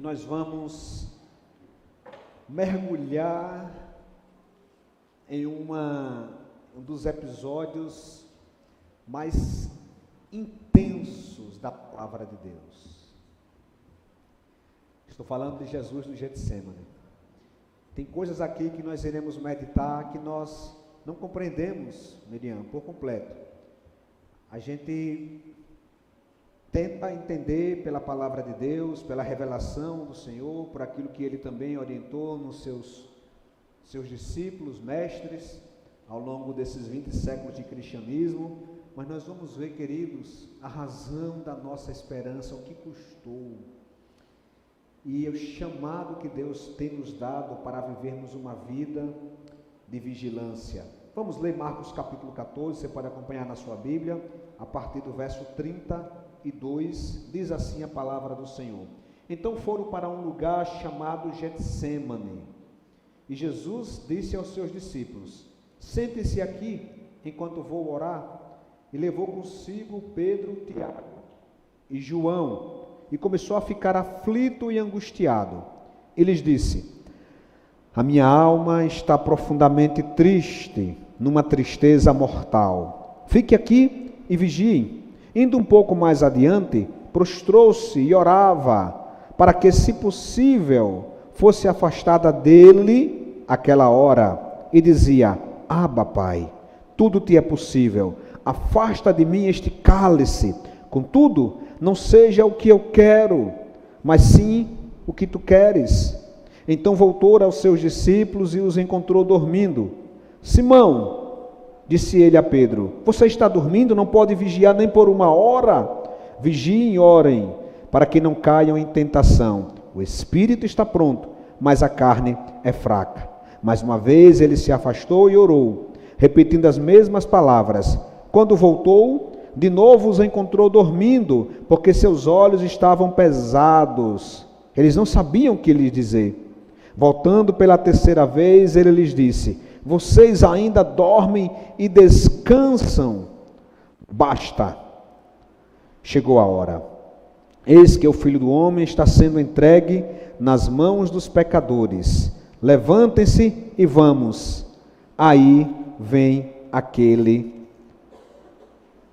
nós vamos mergulhar em um dos episódios mais intensos da palavra de Deus. Estou falando de Jesus no Getsemane. Tem coisas aqui que nós iremos meditar que nós não compreendemos, Miriam, por completo. A gente tenta entender pela palavra de Deus, pela revelação do Senhor, por aquilo que Ele também orientou nos seus discípulos, mestres, ao longo desses 20 séculos de cristianismo. Mas nós vamos ver, queridos, a razão da nossa esperança, o que custou, e o chamado que Deus tem nos dado para vivermos uma vida de vigilância. Vamos ler Marcos capítulo 14, você pode acompanhar na sua Bíblia, a partir do verso 32, diz assim a palavra do Senhor. Então foram para um lugar chamado Getsemane, e Jesus disse aos seus discípulos: sentem-se aqui enquanto vou orar. E levou consigo Pedro, Tiago e João, e começou a ficar aflito e angustiado. E lhes disse: a minha alma está profundamente triste, numa tristeza mortal. Fique aqui e vigiem. Indo um pouco mais adiante, prostrou-se e orava, para que, se possível, fosse afastada dele aquela hora. E dizia: Abba, Pai, tudo te é possível. Afasta de mim este cálice. Contudo, não seja o que eu quero, mas sim o que tu queres. Então voltou aos seus discípulos e os encontrou dormindo. Simão, disse ele a Pedro, você está dormindo? Não pode vigiar nem por uma hora? Vigiem e orem, para que não caiam em tentação. O espírito está pronto, mas a carne é fraca. Mais uma vez ele se afastou e orou, repetindo as mesmas palavras. Quando voltou, de novo os encontrou dormindo, porque seus olhos estavam pesados. Eles não sabiam o que lhes dizer. Voltando pela terceira vez, ele lhes disse: vocês ainda dormem e descansam? Basta, chegou a hora. Eis que o Filho do Homem está sendo entregue nas mãos dos pecadores. Levantem-se e vamos. Aí vem aquele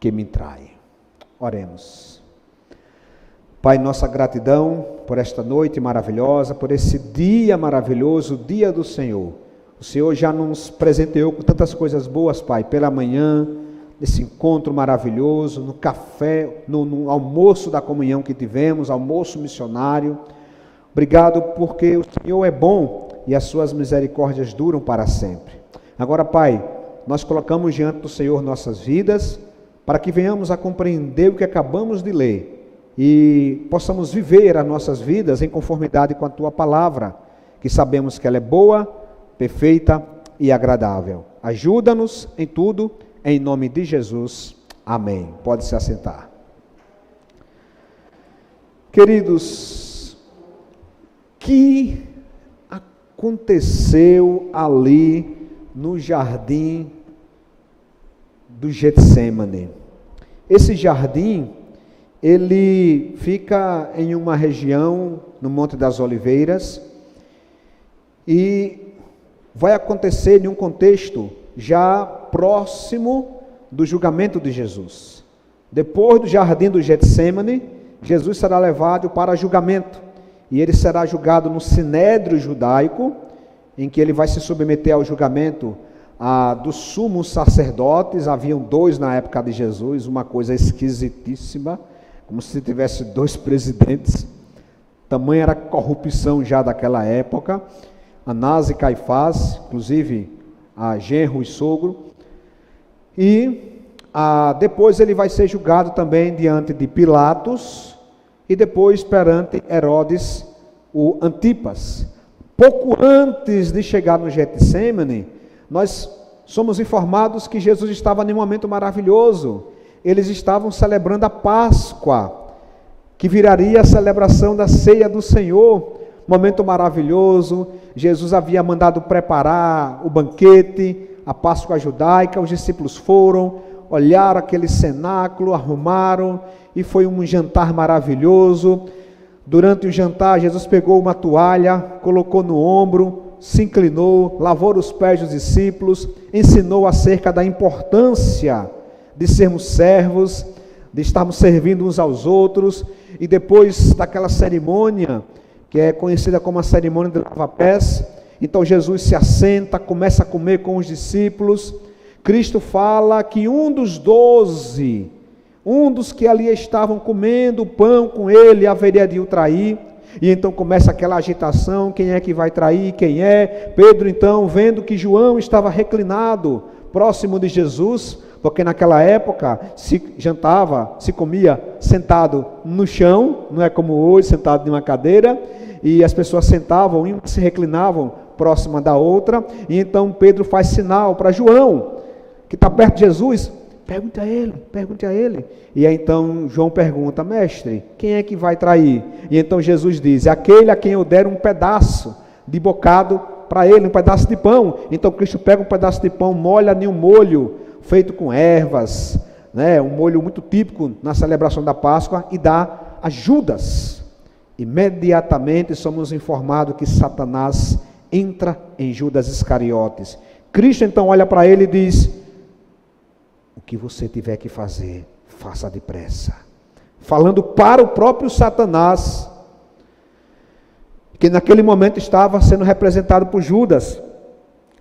que me trai. Oremos. Pai, nossa gratidão por esta noite maravilhosa, por esse dia maravilhoso, o dia do Senhor. O Senhor já nos presenteou com tantas coisas boas, Pai, pela manhã, nesse encontro maravilhoso, no café, no almoço da comunhão que tivemos, almoço missionário. Obrigado porque o Senhor é bom e as suas misericórdias duram para sempre. Agora, Pai, nós colocamos diante do Senhor nossas vidas, para que venhamos a compreender o que acabamos de ler e possamos viver as nossas vidas em conformidade com a Tua palavra, que sabemos que ela é boa, perfeita e agradável. Ajuda-nos em tudo, em nome de Jesus. Amém. Pode se assentar. Queridos, que aconteceu ali no jardim do Getsemane? Esse jardim, ele fica em uma região no Monte das Oliveiras e vai acontecer em um contexto já próximo do julgamento de Jesus. Depois do jardim do Getsemane, Jesus será levado para julgamento e ele será julgado no Sinédrio judaico, em que ele vai se submeter ao julgamento dos sumos sacerdotes. Haviam dois na época de Jesus, uma coisa esquisitíssima, como se tivesse dois presidentes. Tamanha era a corrupção já daquela época. Anás e Caifás, inclusive genro e sogro. E depois ele vai ser julgado também diante de Pilatos e depois perante Herodes o Antipas. Pouco antes de chegar no Getsemane, nós somos informados que Jesus estava em um momento maravilhoso. Eles estavam celebrando a Páscoa, que viraria a celebração da ceia do Senhor. Momento maravilhoso. Jesus havia mandado preparar o banquete, a Páscoa judaica. Os discípulos foram, olharam aquele cenáculo, arrumaram, e foi um jantar maravilhoso. Durante o jantar, Jesus pegou uma toalha, colocou no ombro, se inclinou, lavou os pés dos discípulos, ensinou acerca da importância de sermos servos, de estarmos servindo uns aos outros, e depois daquela cerimônia, que é conhecida como a cerimônia de lava-pés, então Jesus se assenta, começa a comer com os discípulos. Cristo fala que um dos 12, um dos que ali estavam comendo o pão com ele, haveria de o trair. E então começa aquela agitação, quem é que vai trair, quem é? Pedro então, vendo que João estava reclinado, próximo de Jesus, porque naquela época se jantava, se comia sentado no chão, não é como hoje, sentado em uma cadeira, e as pessoas sentavam e se reclinavam próxima da outra, e então Pedro faz sinal para João, que está perto de Jesus, pergunte a ele. E aí então João pergunta, mestre, quem é que vai trair? E então Jesus diz, aquele a quem eu der um pedaço de bocado para ele, um pedaço de pão. Então Cristo pega um pedaço de pão, molha em um molho feito com ervas, né, um molho muito típico na celebração da Páscoa, e dá a Judas. Imediatamente somos informados que Satanás entra em Judas Iscariotes. Cristo então olha para ele e diz, o que você tiver que fazer, faça depressa. Falando para o próprio Satanás, que naquele momento estava sendo representado por Judas.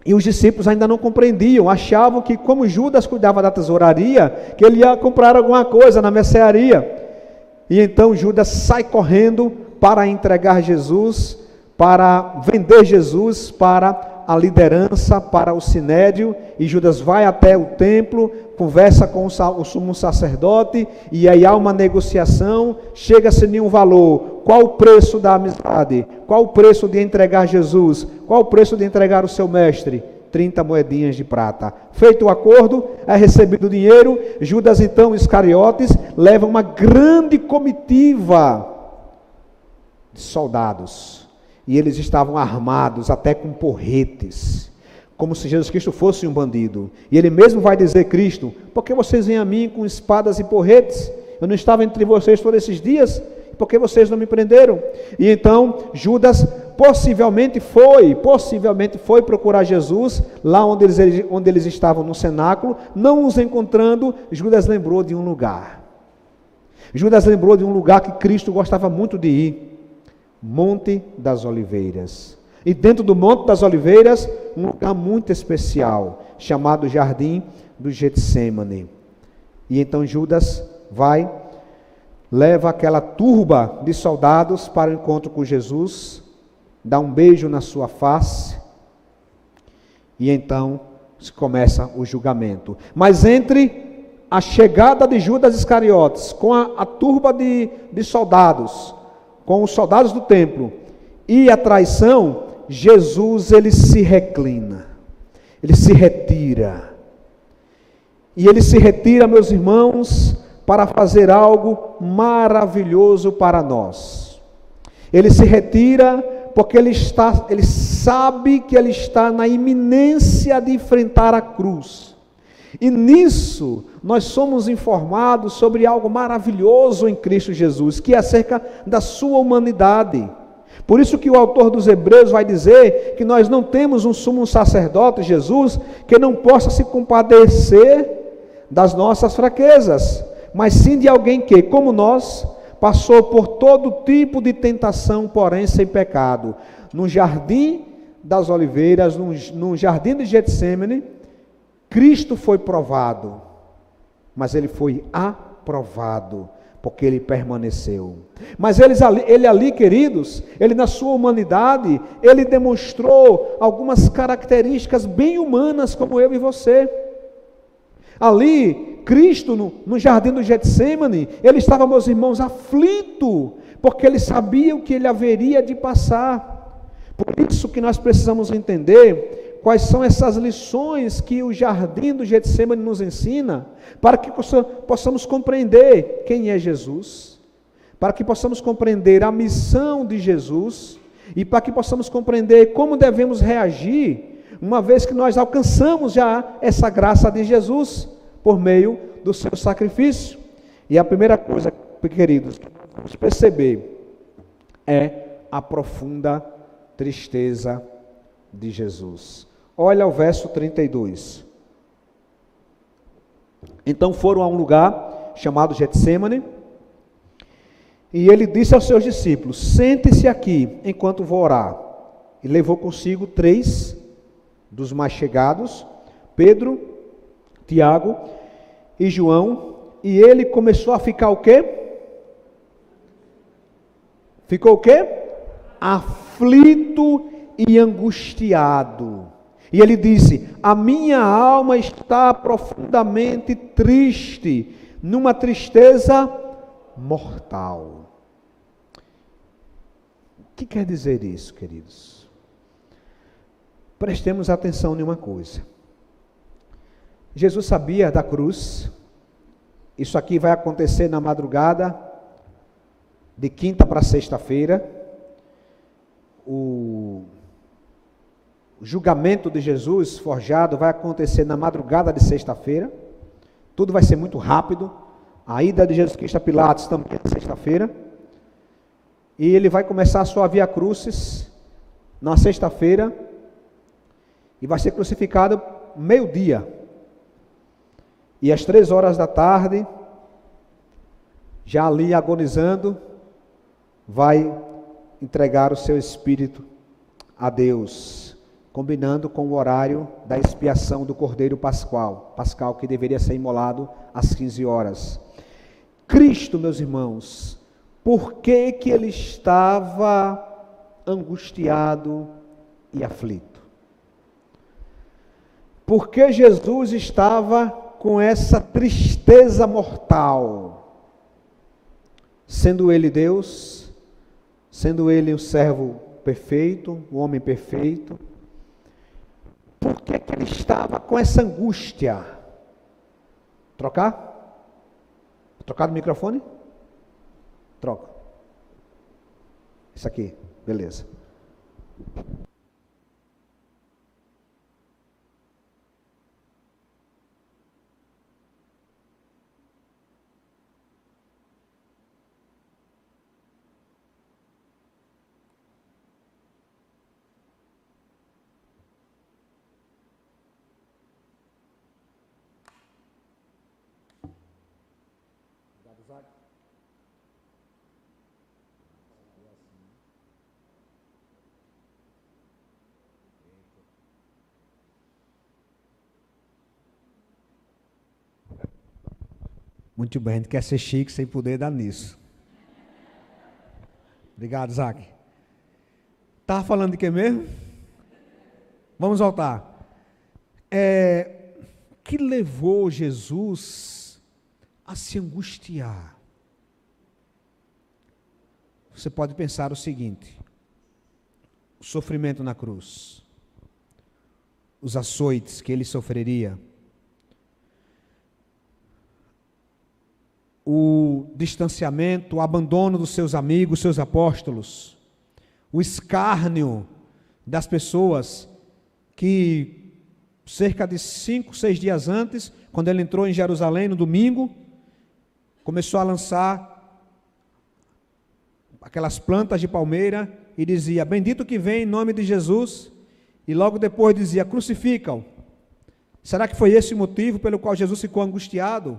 E os discípulos ainda não compreendiam, achavam que como Judas cuidava da tesouraria, que ele ia comprar alguma coisa na mercearia. E então Judas sai correndo para entregar Jesus, para vender Jesus para a liderança, para o sinédrio, e Judas vai até o templo, conversa com o sumo sacerdote, e aí há uma negociação, chega-se em um valor. Qual o preço da amizade? Qual o preço de entregar Jesus? Qual o preço de entregar o seu mestre? 30 moedinhas de prata. Feito o acordo, é recebido o dinheiro. Judas então, Iscariotes, leva uma grande comitiva de soldados, e eles estavam armados até com porretes, como se Jesus Cristo fosse um bandido. E ele mesmo vai dizer, Cristo, por que vocês vêm a mim com espadas e porretes? Eu não estava entre vocês todos esses dias? Por que vocês não me prenderam? E então Judas possivelmente foi procurar Jesus, lá onde eles estavam no cenáculo. Não os encontrando, Judas lembrou de um lugar. Judas lembrou de um lugar que Cristo gostava muito de ir, Monte das Oliveiras. E dentro do Monte das Oliveiras, um lugar muito especial, chamado Jardim do Getsêmani. E então Judas vai, leva aquela turba de soldados para o encontro com Jesus, dá um beijo na sua face, e então começa o julgamento. Mas entre a chegada de Judas Iscariotes, com a turba de soldados, com os soldados do templo, e a traição, Jesus ele se reclina, ele se retira. E ele se retira, meus irmãos, para fazer algo maravilhoso para nós. Ele se retira porque ele sabe que ele está na iminência de enfrentar a cruz. E nisso, nós somos informados sobre algo maravilhoso em Cristo Jesus, que é acerca da sua humanidade. Por isso que o autor dos Hebreus vai dizer que nós não temos um sumo sacerdote, Jesus, que não possa se compadecer das nossas fraquezas, mas sim de alguém que, como nós, passou por todo tipo de tentação, porém sem pecado. No Jardim das Oliveiras, no Jardim de Getsêmani, Cristo foi provado, mas ele foi aprovado, porque ele permaneceu. Mas ele ali, queridos, ele na sua humanidade, ele demonstrou algumas características bem humanas, como eu e você. Ali, Cristo, no jardim do Getsêmani, ele estava, meus irmãos, aflito, porque ele sabia o que ele haveria de passar. Por isso que nós precisamos entender quais são essas lições que o jardim do Getsêmani nos ensina, para que possamos compreender quem é Jesus, para que possamos compreender a missão de Jesus, e para que possamos compreender como devemos reagir, uma vez que nós alcançamos já essa graça de Jesus, por meio do seu sacrifício. E a primeira coisa, queridos, vamos perceber, é a profunda tristeza de Jesus. Olha o verso 32. Então foram a um lugar chamado Getsêmane, e ele disse aos seus discípulos: sente-se aqui enquanto vou orar. E levou consigo 3 dos mais chegados, Pedro, Tiago e João, e ele começou a ficar o quê? Ficou o quê? Aflito e angustiado. E ele disse: a minha alma está profundamente triste, numa tristeza mortal. O que quer dizer isso, queridos? Prestemos atenção em uma coisa. Jesus sabia da cruz. Isso aqui vai acontecer na madrugada de quinta para sexta-feira. O julgamento de Jesus forjado vai acontecer na madrugada de sexta-feira. Tudo vai ser muito rápido. A ida de Jesus Cristo a Pilatos também é sexta-feira. E ele vai começar a sua via crucis na sexta-feira. E vai ser crucificado meio-dia. E às 3 horas da tarde, já ali agonizando, vai entregar o seu espírito a Deus, combinando com o horário da expiação do Cordeiro Pascal, que deveria ser imolado às 15 horas. Cristo, meus irmãos, por que ele estava angustiado e aflito? Por que Jesus estava com essa tristeza mortal? Sendo ele Deus, sendo ele o servo perfeito, o homem perfeito, por que ele estava com essa angústia? Trocar? Trocar do microfone? Troca. Isso aqui, beleza. Muito bem, a gente quer ser chique sem poder dar nisso. Obrigado, Isaac. Estava falando de quê mesmo? Vamos voltar. Que levou Jesus a se angustiar? Você pode pensar o seguinte: o sofrimento na cruz, os açoites que ele sofreria, o distanciamento, o abandono dos seus amigos, seus apóstolos, o escárnio das pessoas que cerca de 5, 6 dias antes, quando ele entrou em Jerusalém no domingo, começou a lançar aquelas plantas de palmeira e dizia: bendito que vem em nome de Jesus, e logo depois dizia: crucificam. Será que foi esse o motivo pelo qual Jesus ficou angustiado?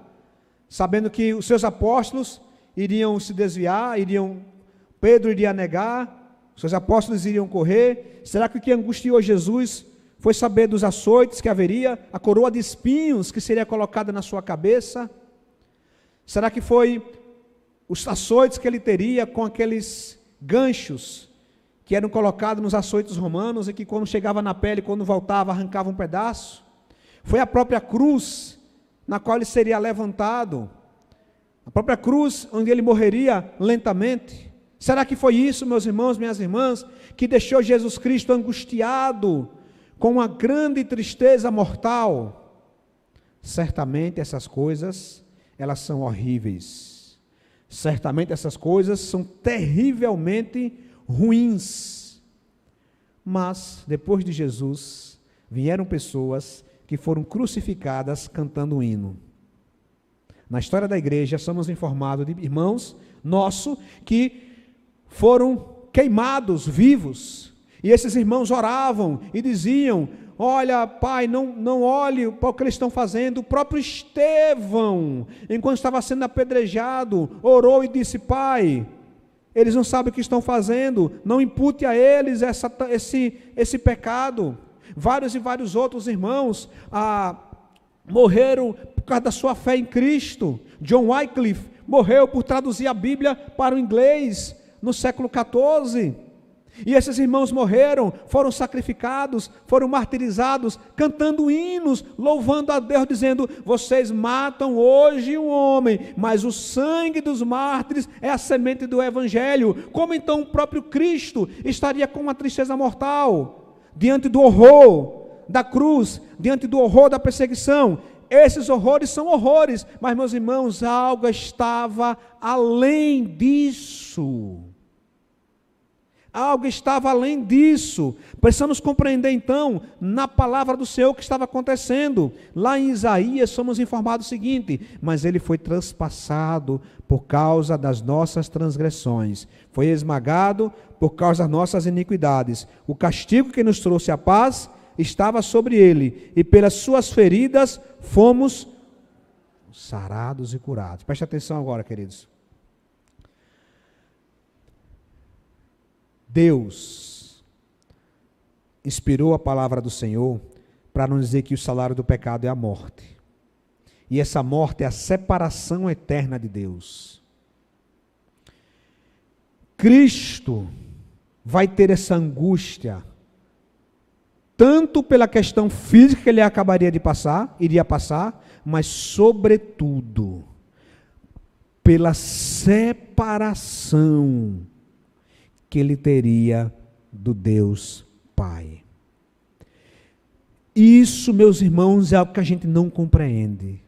Sabendo que os seus apóstolos iriam se desviar, Pedro iria negar, os seus apóstolos iriam correr. Será que o que angustiou Jesus foi saber dos açoites que haveria, a coroa de espinhos que seria colocada na sua cabeça? Será que foi os açoites que ele teria com aqueles ganchos que eram colocados nos açoites romanos e que quando chegava na pele, quando voltava, arrancava um pedaço? Foi a própria cruz na qual ele seria levantado, a própria cruz onde ele morreria lentamente. Será que foi isso, meus irmãos, minhas irmãs, que deixou Jesus Cristo angustiado, com uma grande tristeza mortal? Certamente essas coisas, elas são horríveis. Certamente essas coisas são terrivelmente ruins. Mas, depois de Jesus, vieram pessoas que foram crucificadas cantando um hino. Na história da igreja, somos informados de irmãos nossos que foram queimados, vivos. E esses irmãos oravam e diziam: olha, Pai, não olhe para o que eles estão fazendo. O próprio Estevão, enquanto estava sendo apedrejado, orou e disse: Pai, eles não sabem o que estão fazendo, não impute a eles esse pecado. Vários e vários outros irmãos morreram por causa da sua fé em Cristo. John Wycliffe morreu por traduzir a Bíblia para o inglês no século XIV. E esses irmãos morreram, foram sacrificados, foram martirizados, cantando hinos, louvando a Deus, dizendo: vocês matam hoje um homem, mas o sangue dos mártires é a semente do Evangelho. Como então o próprio Cristo estaria com uma tristeza mortal, diante do horror da cruz, diante do horror da perseguição? Esses horrores são horrores, mas, meus irmãos, algo estava além disso. Algo estava além disso. Precisamos compreender então, na palavra do Senhor, o que estava acontecendo. Lá em Isaías somos informados o seguinte: mas ele foi transpassado por causa das nossas transgressões, foi esmagado por causa das nossas iniquidades. O castigo que nos trouxe a paz estava sobre ele, e pelas suas feridas fomos sarados e curados. Preste atenção agora, queridos. Deus inspirou a palavra do Senhor para nos dizer que o salário do pecado é a morte. E essa morte é a separação eterna de Deus. Cristo vai ter essa angústia, tanto pela questão física que ele iria passar, mas sobretudo pela separação que ele teria do Deus Pai. Isso, meus irmãos, é algo que a gente não compreende.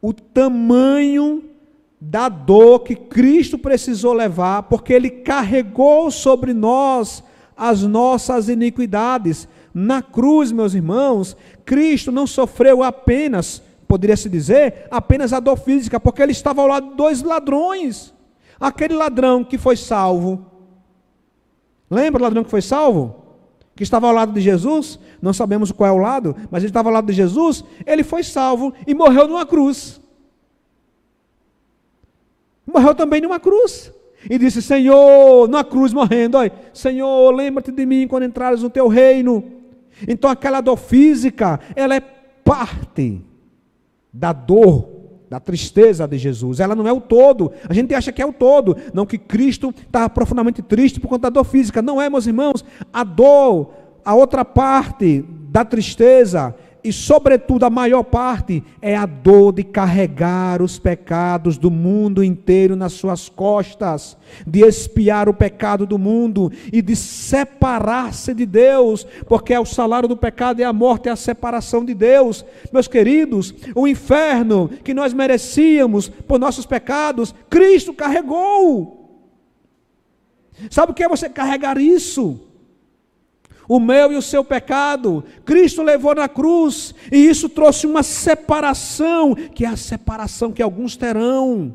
O tamanho da dor que Cristo precisou levar, porque ele carregou sobre nós as nossas iniquidades. Na cruz, meus irmãos, Cristo não sofreu apenas, poderia-se dizer, apenas a dor física, porque ele estava ao lado de dois ladrões. Aquele ladrão que foi salvo, lembra o ladrão que foi salvo? Que estava ao lado de Jesus? Não sabemos qual é o lado, mas ele estava ao lado de Jesus. Ele foi salvo e morreu numa cruz. Morreu também numa cruz. E disse: Senhor, na cruz morrendo, olha, Senhor, lembra-te de mim quando entrares no teu reino. Então aquela dor física, ela é parte da dor, da tristeza de Jesus. Ela não é o todo. A gente acha que é o todo. Não, que Cristo estava profundamente triste por conta da dor física. Não é, meus irmãos. A dor, a outra parte da tristeza, e sobretudo a maior parte, é a dor de carregar os pecados do mundo inteiro nas suas costas, de expiar o pecado do mundo e de separar-se de Deus, porque o salário do pecado é a morte, é a separação de Deus. Meus queridos, o inferno que nós merecíamos por nossos pecados, Cristo carregou. Sabe o que é você carregar isso? O meu e o seu pecado, Cristo levou na cruz, e isso trouxe uma separação, que é a separação que alguns terão.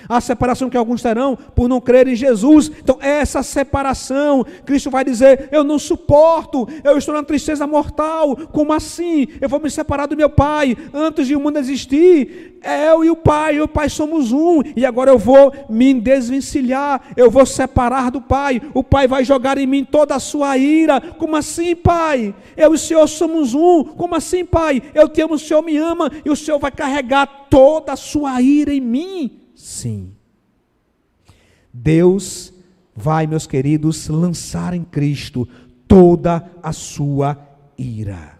A separação que alguns terão por não crer em Jesus. Então essa separação, Cristo vai dizer: eu não suporto, eu estou na tristeza mortal. Como assim? Eu vou me separar do meu Pai. Antes de o mundo existir, eu e o Pai somos um, e agora eu vou me desvencilhar, eu vou separar do Pai. O Pai vai jogar em mim toda a sua ira. Como assim, Pai? Eu e o Senhor somos um. Como assim, Pai? Eu te amo, o Senhor me ama, e o Senhor vai carregar toda a sua ira em mim. Sim, Deus vai, meus queridos, lançar em Cristo toda a sua ira,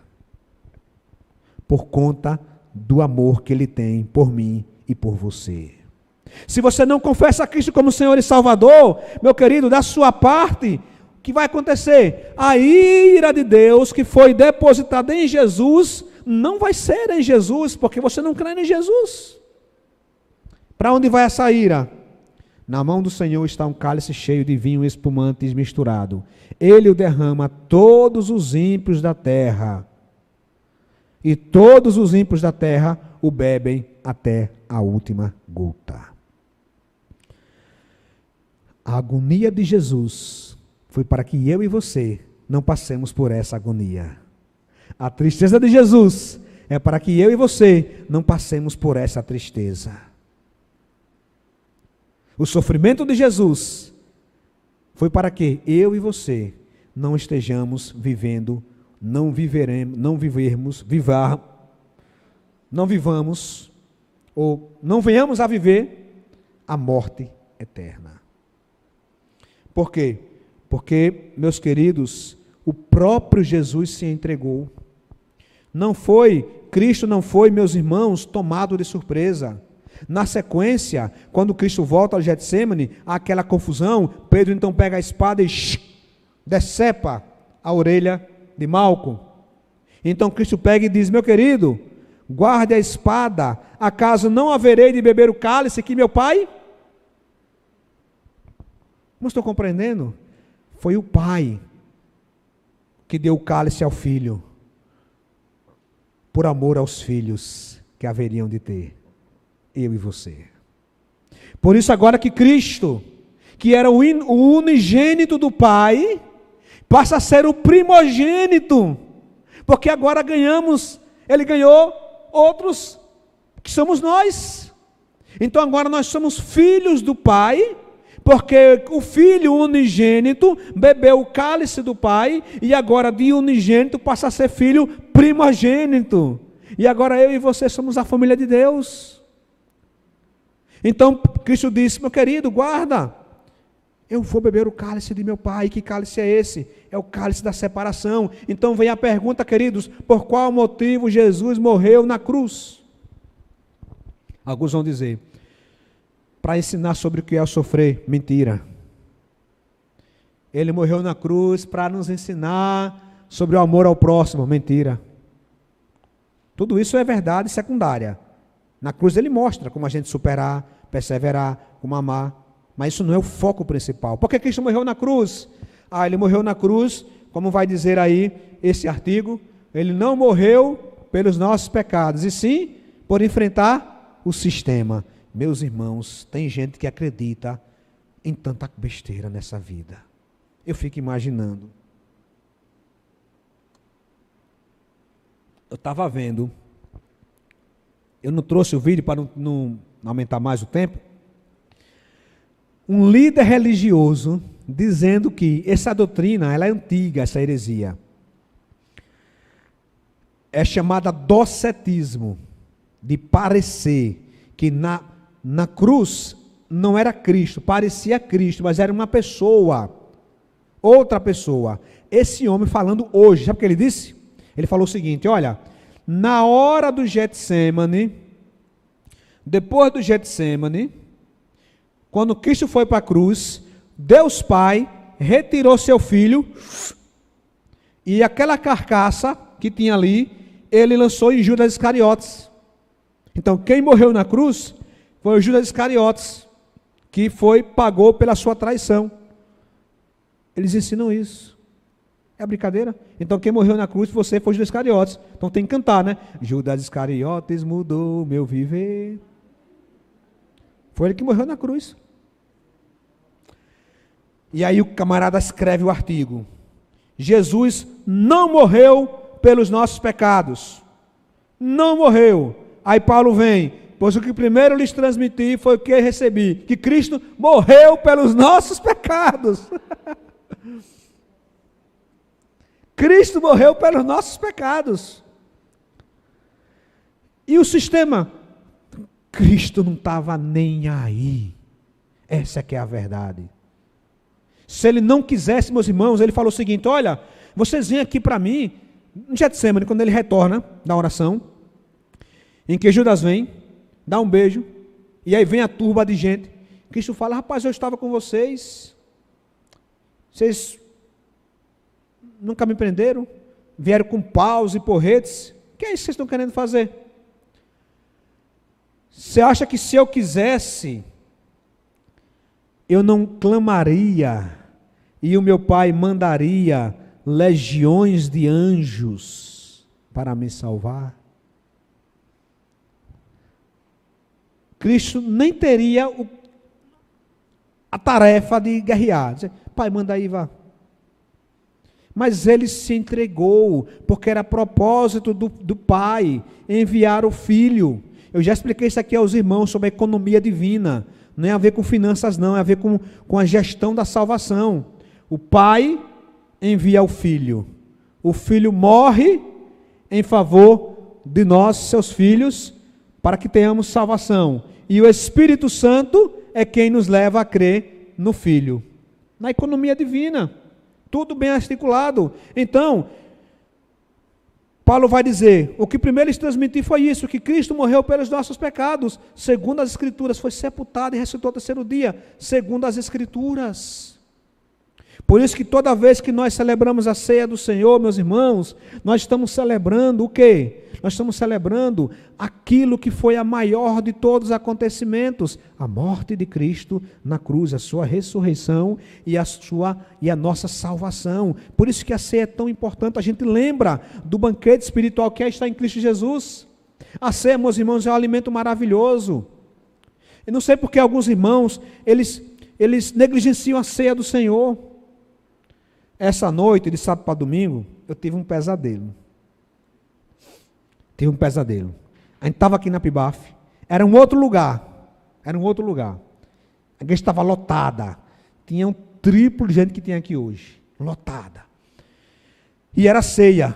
por conta do amor que Ele tem por mim e por você. Se você não confessa a Cristo como Senhor e Salvador, meu querido, da sua parte, o que vai acontecer? A ira de Deus que foi depositada em Jesus, não vai ser em Jesus, porque você não crê em Jesus. Para onde vai essa ira? Na mão do Senhor está um cálice cheio de vinho espumante misturado. Ele o derrama a todos os ímpios da terra. E todos os ímpios da terra o bebem até a última gota. A agonia de Jesus foi para que eu e você não passemos por essa agonia. A tristeza de Jesus é para que eu e você não passemos por essa tristeza. O sofrimento de Jesus foi para que eu e você não estejamos vivendo, não vivamos, ou não venhamos a viver a morte eterna. Por quê? Porque, meus queridos, o próprio Jesus se entregou. Cristo não foi, meus irmãos, tomado de surpresa. Na sequência, quando Cristo volta ao Getsêmani, há aquela confusão, Pedro então pega a espada e decepa a orelha de Malco. Então Cristo pega e diz: meu querido, guarde a espada, acaso não haverei de beber o cálice que meu pai? Não estou compreendendo? Foi o pai que deu o cálice ao filho, por amor aos filhos que haveriam de ter, eu e você. Por isso agora que Cristo, que era o unigênito do Pai, passa a ser o primogênito, porque agora ele ganhou outros, que somos nós. Então agora nós somos filhos do Pai, porque o Filho unigênito bebeu o cálice do Pai, e agora de unigênito passa a ser filho primogênito. E agora eu e você somos a família de Deus. Então Cristo disse: meu querido, guarda, eu vou beber o cálice de meu Pai. Que cálice é esse? É o cálice da separação. Então vem a pergunta, queridos: por qual motivo Jesus morreu na cruz? Alguns vão dizer: para ensinar sobre o que é o sofrer. Mentira. Ele morreu na cruz para nos ensinar sobre o amor ao próximo. Mentira. Tudo isso é verdade secundária. Na cruz ele mostra como a gente superar, perseverar, como amar. Mas isso não é o foco principal. Por que Cristo morreu na cruz? Ele morreu na cruz, como vai dizer aí esse artigo, ele não morreu pelos nossos pecados, e sim por enfrentar o sistema. Meus irmãos, tem gente que acredita em tanta besteira nessa vida. Eu fico imaginando. Eu estava vendo, eu não trouxe o vídeo para não aumentar mais o tempo, um líder religioso dizendo que essa doutrina, ela é antiga, essa heresia. É chamada docetismo, de parecer que na cruz não era Cristo, parecia Cristo, mas era uma pessoa, outra pessoa. Esse homem falando hoje, sabe o que ele disse? Ele falou o seguinte: olha, na hora do Getsêmani, depois do Getsêmani, quando Cristo foi para a cruz, Deus Pai retirou seu filho, e aquela carcaça que tinha ali, ele lançou em Judas Iscariotes. Então quem morreu na cruz foi o Judas Iscariotes, que pagou pela sua traição. Eles ensinam isso. É brincadeira? Então quem morreu na cruz foi Judas Iscariotes. Então tem que cantar, né? Judas Iscariotes mudou meu viver. Foi ele que morreu na cruz. E aí o camarada escreve o artigo: Jesus não morreu pelos nossos pecados. Não morreu. Aí Paulo vem: pois o que primeiro lhes transmiti foi o que recebi, que Cristo morreu pelos nossos pecados. Cristo morreu pelos nossos pecados. E o sistema? Cristo não estava nem aí. Essa é que é a verdade. Se ele não quisesse, meus irmãos, ele falou o seguinte: olha, vocês vêm aqui para mim, no Getsêmani, quando ele retorna da oração, em que Judas vem, dá um beijo, e aí vem a turba de gente. Cristo fala: rapaz, eu estava com vocês nunca me prenderam, vieram com paus e porretes, o que é isso que vocês estão querendo fazer? Você acha que se eu quisesse, eu não clamaria, e o meu Pai mandaria legiões de anjos para me salvar? Cristo nem teria a tarefa de guerrear. Dizer, pai, manda aí, vá. Mas ele se entregou, porque era propósito do pai enviar o filho. Eu já expliquei isso aqui aos irmãos sobre a economia divina. Não é a ver com finanças, não, é a ver com a gestão da salvação. O pai envia o filho morre em favor de nós, seus filhos, para que tenhamos salvação. E o Espírito Santo é quem nos leva a crer no Filho. Na economia divina. Tudo bem articulado. Então, Paulo vai dizer, o que primeiro lhes transmiti foi isso, que Cristo morreu pelos nossos pecados, segundo as Escrituras, foi sepultado e ressuscitou ao terceiro dia, segundo as Escrituras. Por isso que toda vez que nós celebramos a ceia do Senhor, meus irmãos, nós estamos celebrando o quê? Nós estamos celebrando aquilo que foi a maior de todos os acontecimentos, a morte de Cristo na cruz, a sua ressurreição e a nossa salvação. Por isso que a ceia é tão importante, a gente lembra do banquete espiritual que está em Cristo Jesus. A ceia, meus irmãos, é um alimento maravilhoso. Eu não sei porque alguns irmãos, eles negligenciam a ceia do Senhor. Essa noite, de sábado para domingo, eu tive um pesadelo. A gente estava aqui na Pibaf, era um outro lugar. A igreja estava lotada. Tinha um triplo de gente que tem aqui hoje. Lotada. E era ceia.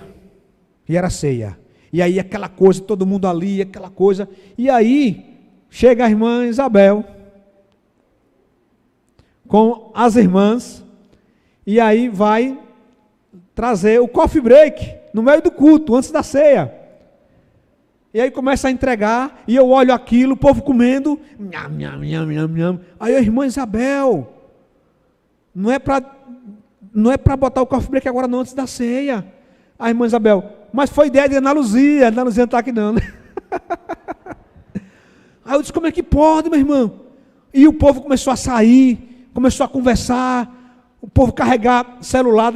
E aí aquela coisa, todo mundo ali, aquela coisa. E aí, chega a irmã Isabel, com as irmãs, e aí vai trazer o coffee break, no meio do culto, antes da ceia. E aí começa a entregar, e eu olho aquilo, o povo comendo, nham, nham, nham, nham, nham. Aí a irmã Isabel, não é para botar o coffee break agora não, antes da ceia. A irmã Isabel, mas foi ideia de Ana Luzia não está aqui não. Aí eu disse, como é que pode, meu irmão? E o povo começou a sair, começou a conversar, o povo carregar celular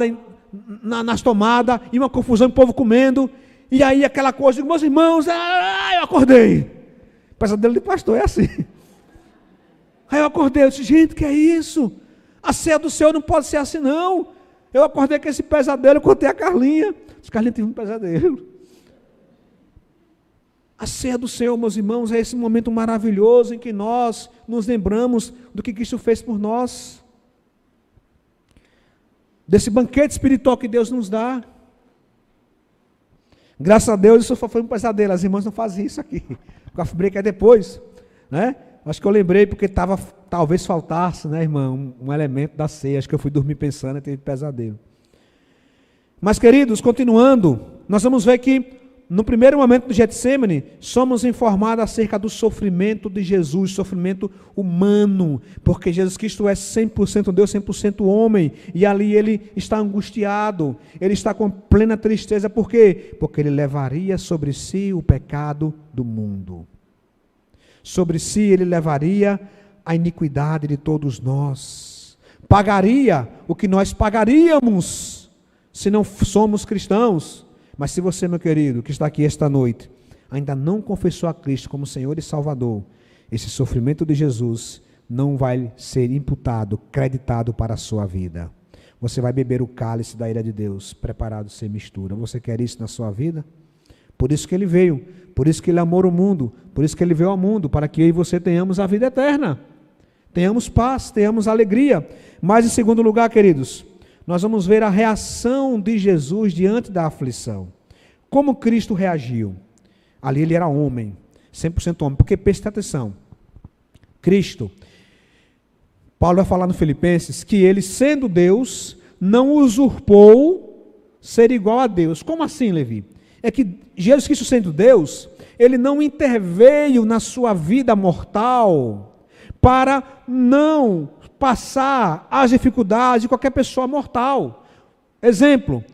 nas tomadas, e uma confusão, o povo comendo, e aí aquela coisa, digo, meus irmãos, eu acordei. O pesadelo de pastor é assim. Aí eu acordei, eu disse, gente, que é isso? A ceia do Senhor não pode ser assim não. Eu acordei com esse pesadelo, eu contei a Carlinha. Carlinha teve um pesadelo. A ceia do Senhor, meus irmãos, é esse momento maravilhoso em que nós nos lembramos do que Cristo fez por nós. Desse banquete espiritual que Deus nos dá. Graças a Deus, isso foi um pesadelo. As irmãs não fazem isso aqui. O coffee break é depois, né? Acho que eu lembrei porque talvez faltasse, né, irmão, um elemento da ceia. Acho que eu fui dormir pensando e teve pesadelo. Mas, queridos, continuando, nós vamos ver que no primeiro momento do Getsêmani, somos informados acerca do sofrimento de Jesus, sofrimento humano, porque Jesus Cristo é 100% Deus, 100% homem, e ali ele está angustiado, ele está com plena tristeza, por quê? Porque ele levaria sobre si o pecado do mundo. Sobre si ele levaria a iniquidade de todos nós, pagaria o que nós pagaríamos, se não somos cristãos. Mas se você, meu querido, que está aqui esta noite, ainda não confessou a Cristo como Senhor e Salvador, esse sofrimento de Jesus não vai ser imputado, creditado para a sua vida. Você vai beber o cálice da ira de Deus, preparado sem mistura. Você quer isso na sua vida? Por isso que ele veio, por isso que ele amou o mundo, por isso que ele veio ao mundo, para que eu e você tenhamos a vida eterna, tenhamos paz, tenhamos alegria. Mas em segundo lugar, queridos, nós vamos ver a reação de Jesus diante da aflição. Como Cristo reagiu? Ali ele era homem, 100% homem, porque preste atenção, Cristo, Paulo vai falar no Filipenses, que ele sendo Deus, não usurpou ser igual a Deus. Como assim, Levi? É que Jesus Cristo sendo Deus, ele não interveio na sua vida mortal, para não passar as dificuldades de qualquer pessoa mortal. Exemplo,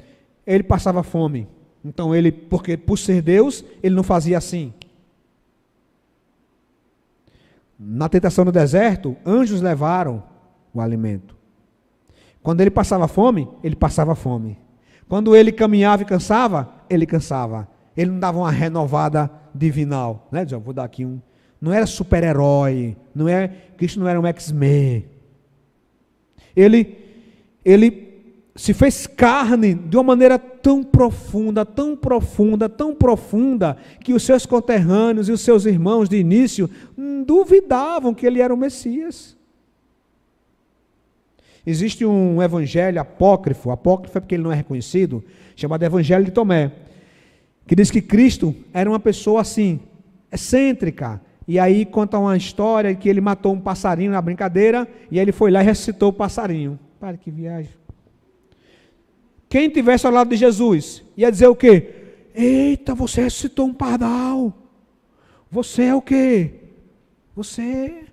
ele passava fome. Então porque por ser Deus, ele não fazia assim. Na tentação no deserto, anjos levaram o alimento. Quando ele passava fome, ele passava fome. Quando ele caminhava e cansava, ele cansava. Ele não dava uma renovada divinal, né? Vou dar aqui um. Não era super-herói, Cristo não era um X-Men. ele se fez carne de uma maneira tão profunda, tão profunda, tão profunda, que os seus conterrâneos e os seus irmãos de início duvidavam que ele era o Messias. Existe um evangelho apócrifo é porque ele não é reconhecido, chamado Evangelho de Tomé, que diz que Cristo era uma pessoa assim, excêntrica, e aí conta uma história que ele matou um passarinho na brincadeira, e aí ele foi lá e ressuscitou o passarinho. Para que viagem. Quem tivesse ao lado de Jesus, ia dizer o quê? Eita, você ressuscitou um pardal. Você é o quê? Você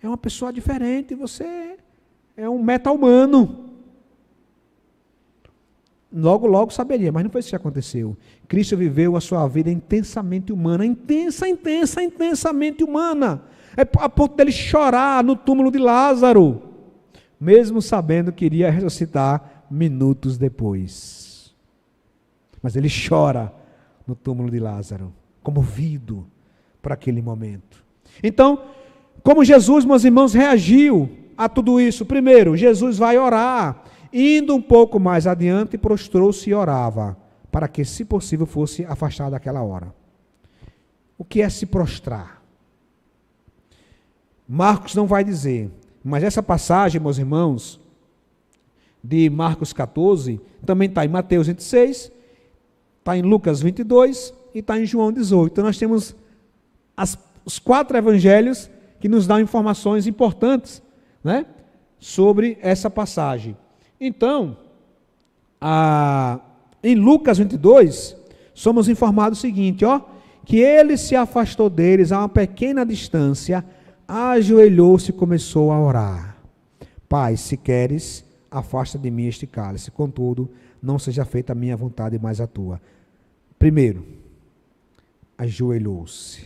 é uma pessoa diferente, você é um meta-humano. Logo saberia, mas não foi isso que aconteceu. Cristo viveu a sua vida intensamente humana, intensamente humana, a ponto dele chorar no túmulo de Lázaro, mesmo sabendo que iria ressuscitar minutos depois. Mas ele chora no túmulo de Lázaro, comovido por aquele momento. Então, como Jesus, meus irmãos, reagiu a tudo isso? Primeiro, Jesus vai orar. Indo um pouco mais adiante, prostrou-se e orava, para que, se possível, fosse afastado daquela hora. O que é se prostrar? Marcos não vai dizer, mas essa passagem, meus irmãos, de Marcos 14, também está em Mateus 26, está em Lucas 22 e está em João 18. Então nós temos os 4 evangelhos que nos dão informações importantes, né, sobre essa passagem. Então, em Lucas 22, somos informados o seguinte, que ele se afastou deles a uma pequena distância, ajoelhou-se e começou a orar. Pai, se queres, afasta de mim este cálice, contudo, não seja feita a minha vontade, mas a tua. Primeiro, ajoelhou-se.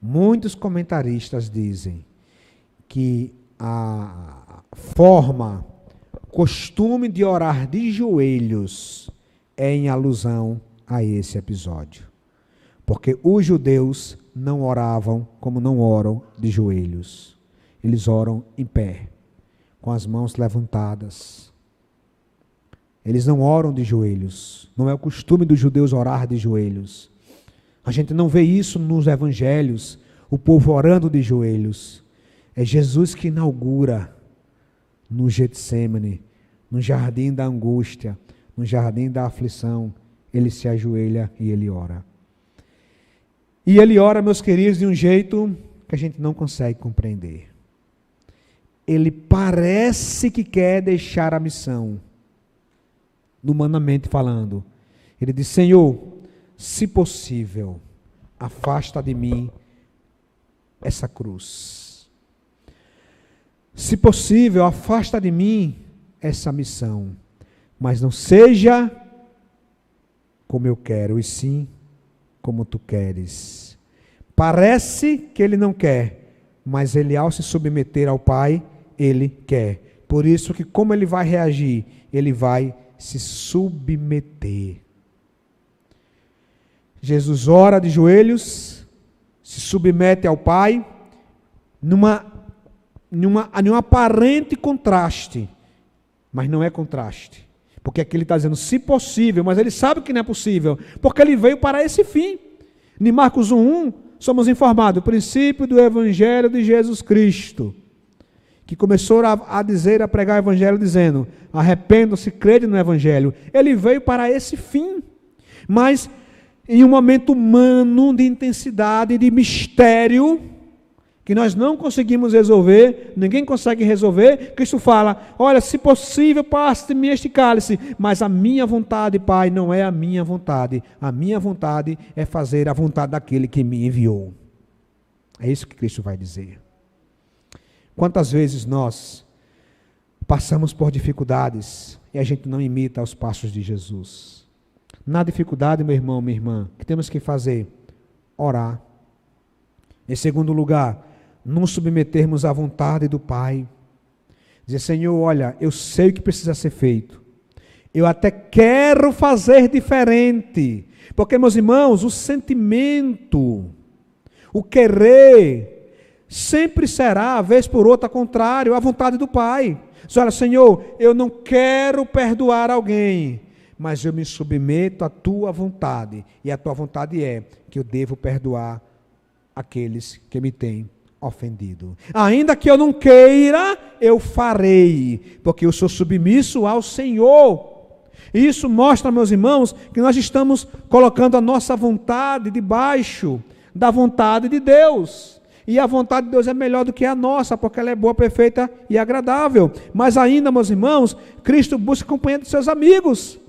Muitos comentaristas dizem que a costume de orar de joelhos é em alusão a esse episódio. Porque os judeus não oravam como não oram de joelhos. Eles oram em pé, com as mãos levantadas. Eles não oram de joelhos. Não é o costume dos judeus orar de joelhos. A gente não vê isso nos evangelhos, o povo orando de joelhos. É Jesus que inaugura no Getsêmani, no jardim da angústia, no jardim da aflição, ele se ajoelha e ele ora. E ele ora, meus queridos, de um jeito que a gente não consegue compreender. Ele parece que quer deixar a missão, humanamente falando. Ele diz, Senhor, se possível, afasta de mim essa cruz. Se possível, afasta de mim essa missão, mas não seja como eu quero, e sim como tu queres. Parece que ele não quer, mas ele, ao se submeter ao Pai, ele quer. Por isso que, como ele vai reagir? Ele vai se submeter. Jesus ora de joelhos, se submete ao Pai, num aparente contraste, mas não é contraste, porque aqui ele está dizendo, se possível, mas ele sabe que não é possível, porque ele veio para esse fim. Em Marcos 1:1, somos informados, o princípio do Evangelho de Jesus Cristo, que começou a dizer, a pregar o Evangelho, dizendo, arrependam-se, crede no Evangelho. Ele veio para esse fim, mas em um momento humano, de intensidade, de mistério, que nós não conseguimos resolver, ninguém consegue resolver. Cristo fala, olha, se possível, passe de mim este cálice, mas a minha vontade, Pai, não é a minha vontade é fazer a vontade daquele que me enviou. É isso que Cristo vai dizer. Quantas vezes nós passamos por dificuldades e a gente não imita os passos de Jesus? Na dificuldade, meu irmão, minha irmã, o que temos que fazer? Orar. Em segundo lugar, nos submetermos à vontade do Pai. Dizer, Senhor, olha, eu sei o que precisa ser feito. Eu até quero fazer diferente. Porque, meus irmãos, o sentimento, o querer, sempre será, vez por outra, contrário à vontade do Pai. Diz, olha, Senhor, eu não quero perdoar alguém, mas eu me submeto à tua vontade. E a tua vontade é que eu devo perdoar aqueles que me têm ofendido. Ainda que eu não queira, eu farei, porque eu sou submisso ao Senhor. E isso mostra, meus irmãos, que nós estamos colocando a nossa vontade debaixo da vontade de Deus. E a vontade de Deus é melhor do que a nossa, porque ela é boa, perfeita e agradável. Mas ainda, meus irmãos, Cristo busca companhia dos seus amigos.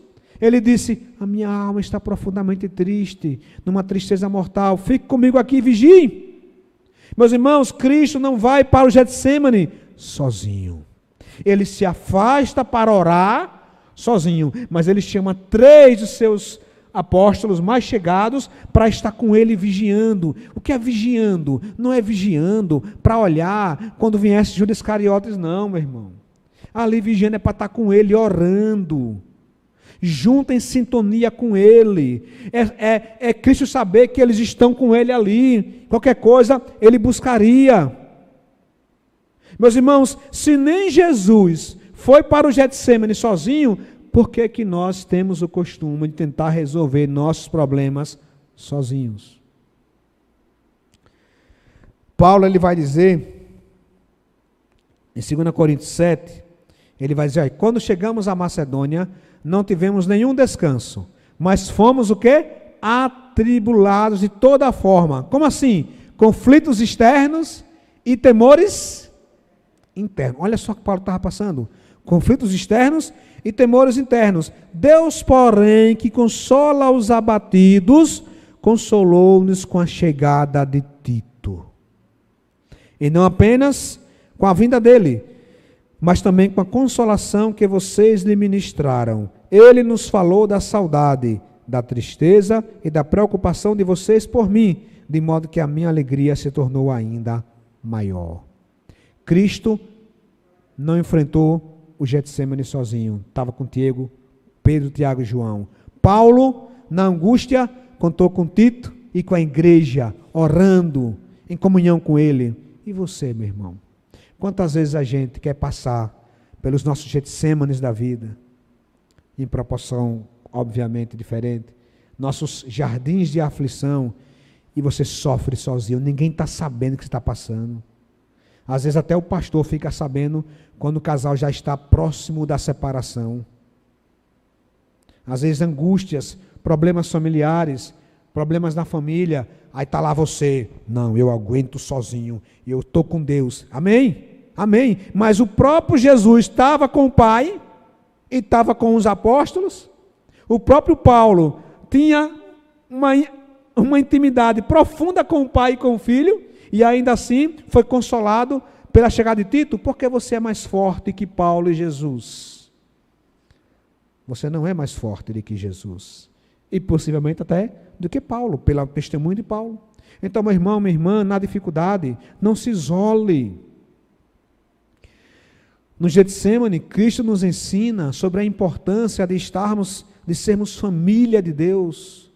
Ele disse, a minha alma está profundamente triste, numa tristeza mortal. Fique comigo aqui e vigie. Meus irmãos, Cristo não vai para o Getsêmani sozinho. Ele se afasta para orar sozinho, mas ele chama 3 de seus apóstolos mais chegados para estar com ele vigiando. O que é vigiando? Não é vigiando para olhar quando viesse Judas Iscariotes, não, meu irmão. Ali vigiando é para estar com ele orando, junto em sintonia com ele. É Cristo saber que eles estão com ele ali. Qualquer coisa ele buscaria. Meus irmãos, se nem Jesus foi para o Getsêmani sozinho, por que que nós temos o costume de tentar resolver nossos problemas sozinhos? Paulo, ele vai dizer, em 2 Coríntios 7, ele vai dizer, quando chegamos à Macedônia, não tivemos nenhum descanso, mas fomos o quê? Atribulados de toda forma. Como assim? Conflitos externos e temores internos. Olha só o que Paulo estava passando. Conflitos externos e temores internos. Deus, porém, que consola os abatidos, consolou-nos com a chegada de Tito. E não apenas com a vinda dele, mas também com a consolação que vocês lhe ministraram. Ele nos falou da saudade, da tristeza e da preocupação de vocês por mim, de modo que a minha alegria se tornou ainda maior. Cristo não enfrentou o Getsêmani sozinho, estava com Pedro, Tiago e João. Paulo, na angústia, contou com Tito e com a igreja, orando, em comunhão com ele. E você, meu irmão? Quantas vezes a gente quer passar pelos nossos Getsêmanes da vida, em proporção, obviamente, diferente, nossos jardins de aflição, e você sofre sozinho, ninguém está sabendo o que você está passando. Às vezes até o pastor fica sabendo quando o casal já está próximo da separação. Às vezes angústias, problemas familiares, problemas na família, aí está lá você, não, eu aguento sozinho, eu estou com Deus, amém? Amém, mas o próprio Jesus estava com o Pai e estava com os apóstolos. O próprio Paulo tinha uma intimidade profunda com o Pai e com o Filho, e ainda assim foi consolado pela chegada de Tito, porque você é mais forte que Paulo e Jesus. Você não é mais forte do que Jesus, e possivelmente até do que Paulo, pelo testemunho de Paulo. Então, meu irmão, minha irmã, na dificuldade, não se isole. No Getsêmani, Cristo nos ensina sobre a importância de sermos família de Deus,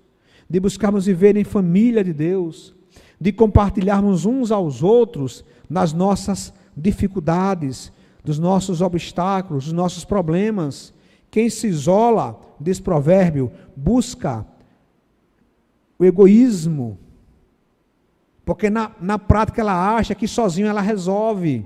de buscarmos viver em família de Deus, de compartilharmos uns aos outros nas nossas dificuldades, dos nossos obstáculos, dos nossos problemas. Quem se isola, diz Provérbio, busca o egoísmo, porque na prática ela acha que sozinho ela resolve.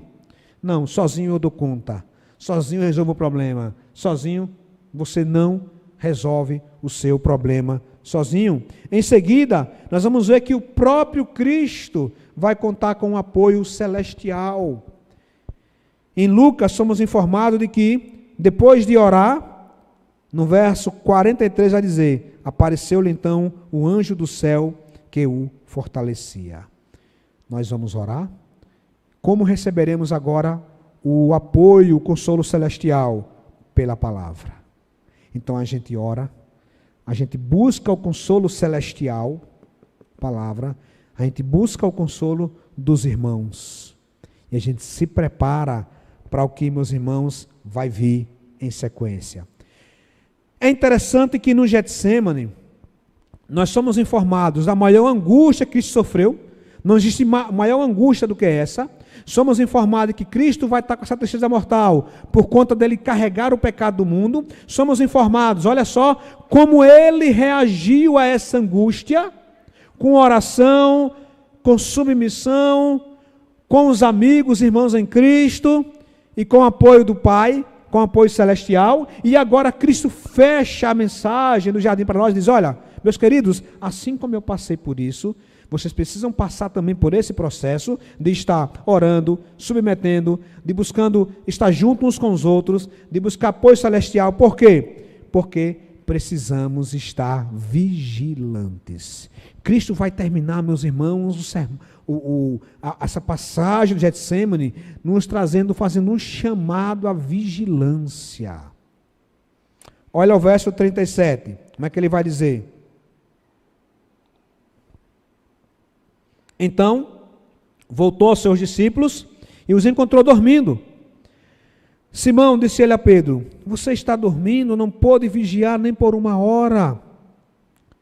Não, sozinho eu dou conta, sozinho eu resolvo o problema, sozinho você não resolve o seu problema sozinho. Em seguida, nós vamos ver que o próprio Cristo vai contar com um apoio celestial. Em Lucas, somos informados de que, depois de orar, no verso 43 vai dizer, apareceu-lhe então o anjo do céu que o fortalecia. Nós vamos orar. Como receberemos agora o apoio, o consolo celestial? Pela palavra. Então a gente ora, a gente busca o consolo celestial, palavra, a gente busca o consolo dos irmãos. E a gente se prepara para o que, meus irmãos, vai vir em sequência. É interessante que no Getsêmani, nós somos informados da maior angústia que Cristo sofreu. Não existe maior angústia do que essa. Somos informados que Cristo vai estar com essa tristeza mortal por conta dele carregar o pecado do mundo. Somos informados, olha só, como ele reagiu a essa angústia, com oração, com submissão, com os amigos, irmãos em Cristo, e com o apoio do Pai, com o apoio celestial. E agora Cristo fecha a mensagem do jardim para nós, diz, olha, meus queridos, assim como eu passei por isso, vocês precisam passar também por esse processo de estar orando, submetendo, de buscando estar juntos uns com os outros, de buscar apoio celestial. Por quê? Porque precisamos estar vigilantes. Cristo vai terminar, meus irmãos, essa passagem do Getsemane, nos trazendo, fazendo um chamado à vigilância. Olha o verso 37, como é que ele vai dizer? Então, voltou aos seus discípulos e os encontrou dormindo. Simão, disse ele a Pedro, você está dormindo, não pôde vigiar nem por 1 hora.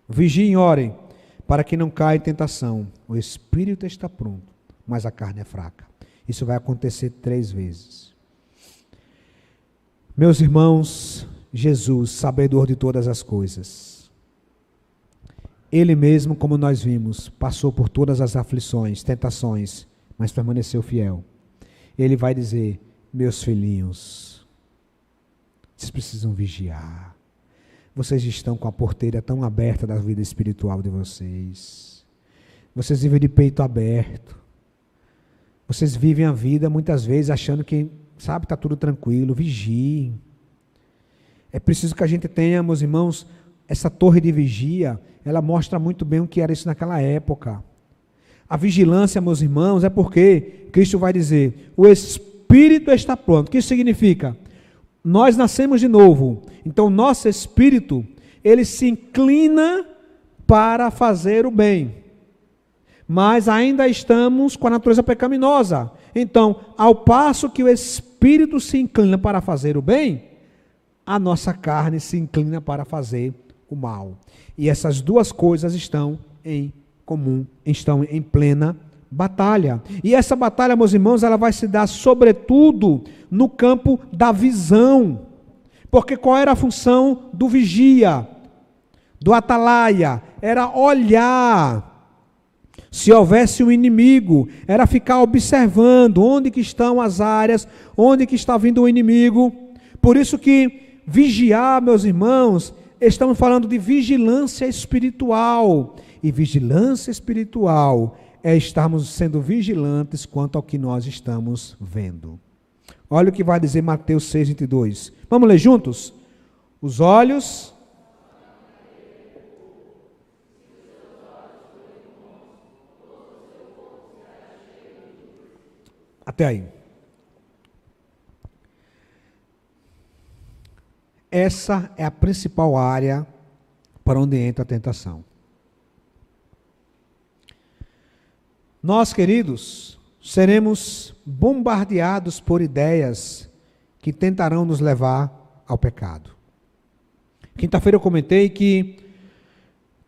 Vigiem e orem, para que não caia em tentação. O espírito está pronto, mas a carne é fraca. Isso vai acontecer 3 vezes. Meus irmãos, Jesus, sabedor de todas as coisas, ele mesmo, como nós vimos, passou por todas as aflições, tentações, mas permaneceu fiel. Ele vai dizer, meus filhinhos, vocês precisam vigiar. Vocês estão com a porteira tão aberta da vida espiritual de vocês. Vocês vivem de peito aberto. Vocês vivem a vida muitas vezes achando que, sabe, está tudo tranquilo. Vigiem. É preciso que a gente tenha, meus irmãos, essa torre de vigia, ela mostra muito bem o que era isso naquela época. A vigilância, meus irmãos, é porque Cristo vai dizer, o espírito está pronto. O que isso significa? Nós nascemos de novo, então nosso espírito, ele se inclina para fazer o bem, mas ainda estamos com a natureza pecaminosa. Então, ao passo que o espírito se inclina para fazer o bem, a nossa carne se inclina para fazer o mal. E essas duas coisas estão em comum, estão em plena batalha. E essa batalha, meus irmãos, ela vai se dar sobretudo no campo da visão. Porque qual era a função do vigia, do atalaia? Era olhar. Se houvesse um inimigo, era ficar observando onde que estão as áreas, onde que está vindo o inimigo. Por isso que vigiar, meus irmãos, estamos falando de vigilância espiritual. E vigilância espiritual é estarmos sendo vigilantes quanto ao que nós estamos vendo. Olha o que vai dizer Mateus 6:22. Vamos ler juntos? Os olhos... Até aí. Essa é a principal área para onde entra a tentação. Nós, queridos, seremos bombardeados por ideias que tentarão nos levar ao pecado. Quinta-feira eu comentei que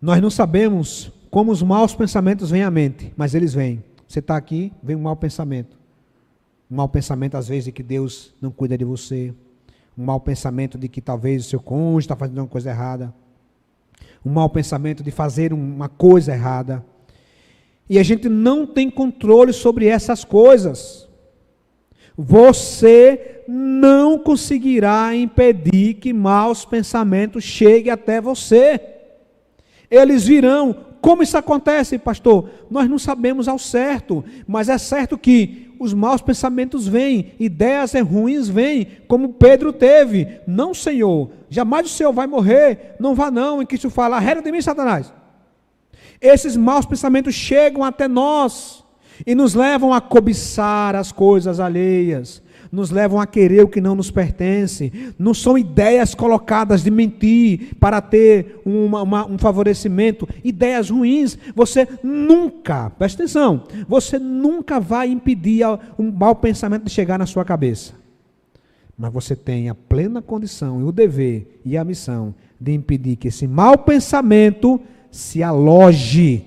nós não sabemos como os maus pensamentos vêm à mente, mas eles vêm. Você está aqui, vem um mau pensamento. Um mau pensamento, às vezes, de que Deus não cuida de você. Um mau pensamento de que talvez o seu cônjuge está fazendo uma coisa errada. Um mau pensamento de fazer uma coisa errada. E a gente não tem controle sobre essas coisas. Você não conseguirá impedir que maus pensamentos cheguem até você. Eles virão. Como isso acontece, pastor? Nós não sabemos ao certo, mas é certo que os maus pensamentos vêm, ideias ruins vêm, como Pedro teve. Não, Senhor, jamais o Senhor vai morrer, não vá não, em que isso fala, arreda de mim, Satanás. Esses maus pensamentos chegam até nós e nos levam a cobiçar as coisas alheias, nos levam a querer o que não nos pertence. Não são ideias colocadas de mentir para ter um favorecimento, ideias ruins. Você nunca, presta atenção, você nunca vai impedir um mau pensamento de chegar na sua cabeça, mas você tem a plena condição, e o dever e a missão de impedir que esse mau pensamento se aloje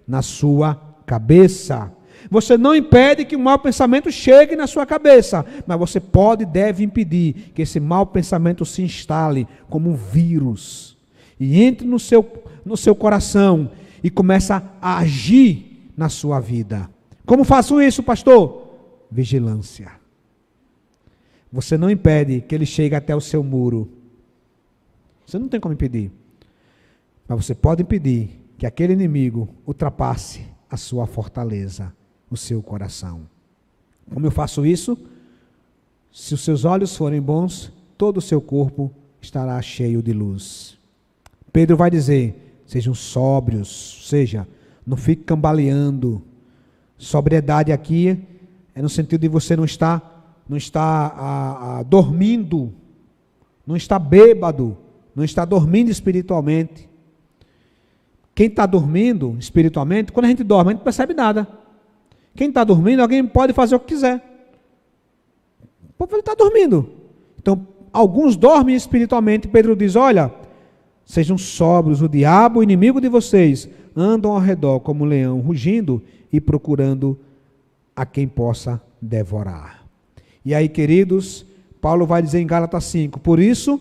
na sua cabeça. Você não impede que o mau pensamento chegue na sua cabeça, mas você pode e deve impedir que esse mau pensamento se instale como um vírus e entre no seu coração e comece a agir na sua vida. Como faço isso, pastor? Vigilância. Você não impede que ele chegue até o seu muro. Você não tem como impedir. Mas você pode impedir que aquele inimigo ultrapasse a sua fortaleza, o seu coração. Como eu faço isso? Se os seus olhos forem bons, todo o seu corpo estará cheio de luz. Pedro vai dizer, sejam sóbrios, ou seja, não fique cambaleando. Sobriedade aqui é no sentido de você não estar dormindo, não está bêbado, não está dormindo espiritualmente. Quem está dormindo espiritualmente, quando a gente dorme, a gente não percebe nada. Quem está dormindo, alguém pode fazer o que quiser. O povo está dormindo. Então, alguns dormem espiritualmente. Pedro diz, olha, sejam sóbrios, o diabo, o inimigo de vocês, andam ao redor como um leão, rugindo e procurando a quem possa devorar. E aí, queridos, Paulo vai dizer em Gálatas 5, por isso,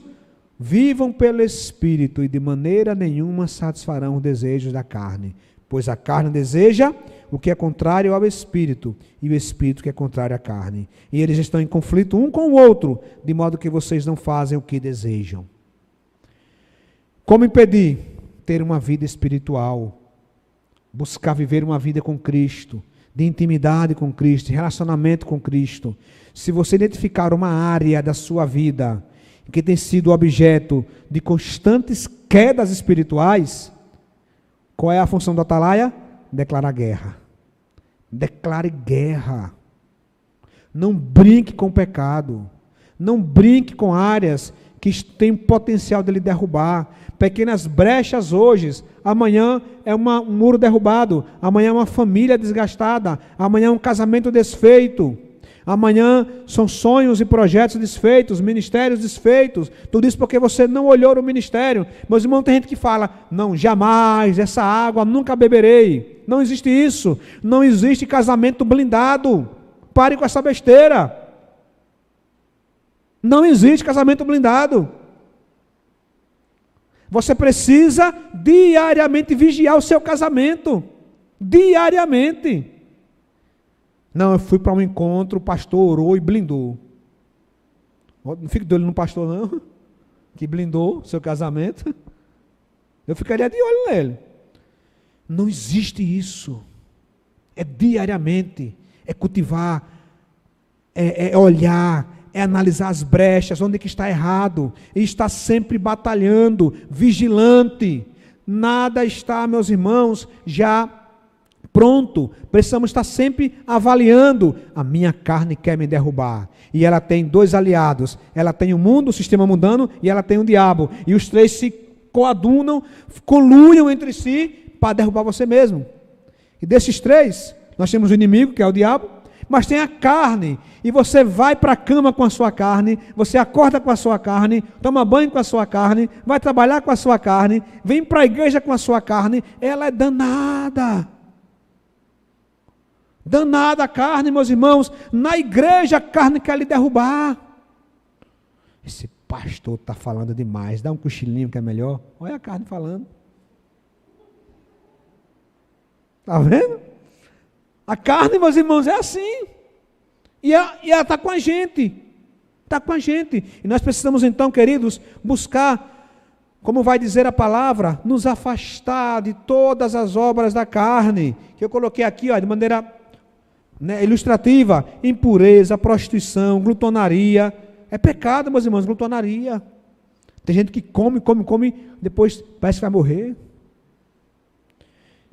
vivam pelo Espírito e de maneira nenhuma satisfarão os desejos da carne, pois a carne deseja o que é contrário ao Espírito e o Espírito que é contrário à carne. E eles estão em conflito um com o outro, de modo que vocês não fazem o que desejam. Como impedir? Ter uma vida espiritual, buscar viver uma vida com Cristo, de intimidade com Cristo, de relacionamento com Cristo. Se você identificar uma área da sua vida que tem sido objeto de constantes quedas espirituais, qual é a função do atalaia? Declarar guerra. Declare guerra. Não brinque com o pecado. Não brinque com áreas que têm potencial de lhe derrubar. Pequenas brechas hoje, amanhã é um muro derrubado, amanhã é uma família desgastada, amanhã é um casamento desfeito, amanhã são sonhos e projetos desfeitos, ministérios desfeitos, tudo isso porque você não olhou o ministério. Meus irmãos, tem gente que fala, não, jamais, essa água nunca beberei. Não existe isso, não existe casamento blindado. Pare com essa besteira. Não existe casamento blindado. Você precisa diariamente vigiar o seu casamento. Diariamente. Não, eu fui para um encontro, o pastor orou e blindou. Não fique de olho no pastor não, que blindou o seu casamento. Eu ficaria de olho nele. Não existe isso. É diariamente. É cultivar. É olhar. É analisar as brechas, onde que está errado, e está sempre batalhando, vigilante. Nada está, meus irmãos, já pronto. Precisamos estar sempre avaliando. A minha carne quer me derrubar. E ela tem dois aliados. Ela tem o mundo, o sistema mundano, e ela tem o diabo. E os três se coadunam, coluiam entre si para derrubar você mesmo. E desses três, nós temos o inimigo, que é o diabo, mas tem a carne, e você vai para a cama com a sua carne, você acorda com a sua carne, toma banho com a sua carne, vai trabalhar com a sua carne, vem para a igreja com a sua carne, ela é danada. Danada a carne, meus irmãos, na igreja a carne quer lhe derrubar. Esse pastor está falando demais, dá um cochilinho que é melhor, olha a carne falando. Está vendo? A carne, meus irmãos, é assim. E ela está com a gente. Está com a gente. E nós precisamos então, queridos, buscar, como vai dizer a palavra, nos afastar de todas as obras da carne. Que eu coloquei aqui, ó, de maneira ilustrativa. Impureza, prostituição, glutonaria. É pecado, meus irmãos, glutonaria. Tem gente que come, depois parece que vai morrer.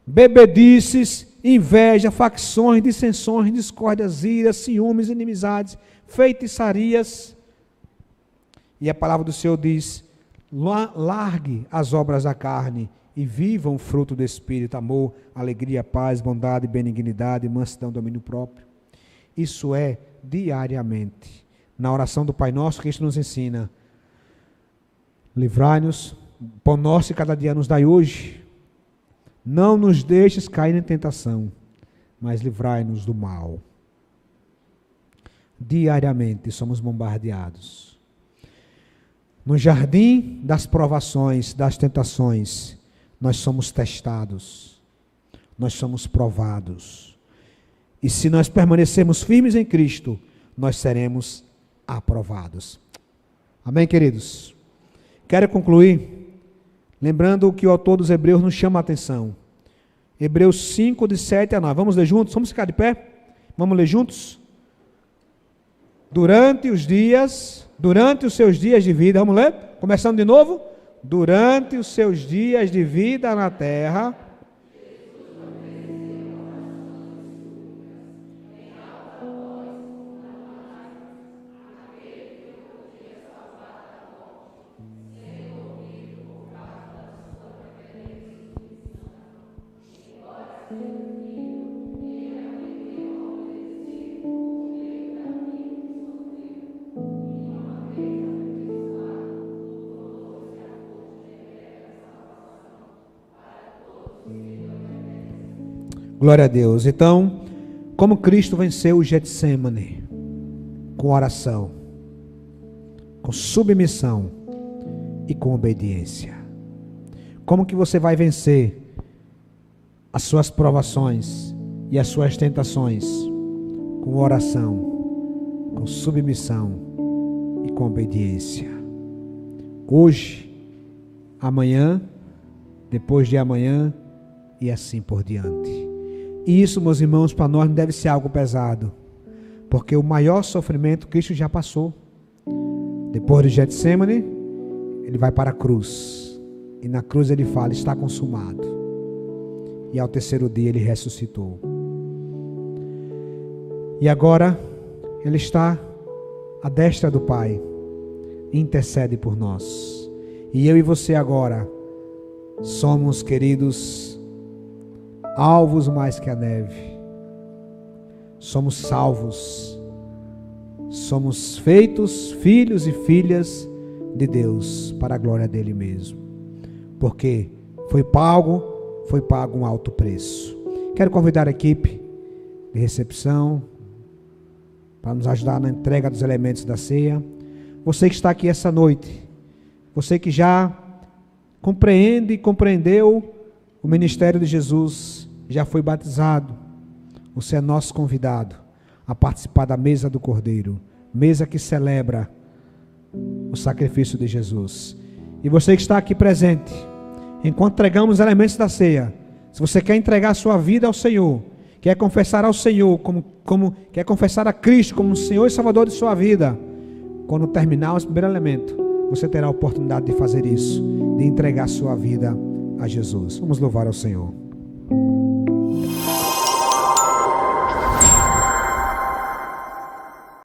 Bebedices, inveja, facções, dissensões, discórdias, iras, ciúmes, inimizades, feitiçarias. E a palavra do Senhor diz, largue as obras da carne e vivam o fruto do Espírito, amor, alegria, paz, bondade, benignidade, mansidão, domínio próprio. Isso é diariamente. Na oração do Pai Nosso, Cristo nos ensina, livrai-nos, pão nosso cada dia nos dai hoje. Não nos deixes cair em tentação, mas livrai-nos do mal. Diariamente somos bombardeados. No jardim das provações, das tentações, nós somos testados, nós somos provados. E se nós permanecermos firmes em Cristo, nós seremos aprovados. Amém, queridos? Quero concluir lembrando o que o autor dos Hebreus nos chama a atenção. Hebreus 5, de 7 a 9. Vamos ler juntos? Vamos ficar de pé? Vamos ler juntos? Durante os seus dias de vida, vamos ler? Começando de novo? Durante os seus dias de vida na terra, glória a Deus. Então, como Cristo venceu o Getsêmani? Com oração, com submissão e com obediência. Como que você vai vencer as suas provações e as suas tentações? Com oração, com submissão e com obediência. Hoje, amanhã, depois de amanhã e assim por diante. E isso, meus irmãos, para nós não deve ser algo pesado, porque o maior sofrimento Cristo já passou. Depois do Getsêmani, ele vai para a cruz, e na cruz ele fala: está consumado. E ao terceiro dia ele ressuscitou. E agora ele está à destra do Pai, e intercede por nós. E eu e você agora somos, queridos, alvos mais que a neve. Somos salvos. Somos feitos filhos e filhas de Deus para a glória dele mesmo. Porque foi pago um alto preço. Quero convidar a equipe de recepção para nos ajudar na entrega dos elementos da ceia. Você que está aqui essa noite, você que já compreende e compreendeu o ministério de Jesus, já foi batizado, você é nosso convidado a participar da mesa do Cordeiro, mesa que celebra o sacrifício de Jesus. E você que está aqui presente, enquanto entregamos os elementos da ceia, se você quer entregar a sua vida ao Senhor, quer confessar ao Senhor, quer confessar a Cristo como o Senhor e Salvador de sua vida, quando terminar o primeiro elemento, você terá a oportunidade de fazer isso, de entregar a sua vida a Jesus. Vamos louvar ao Senhor.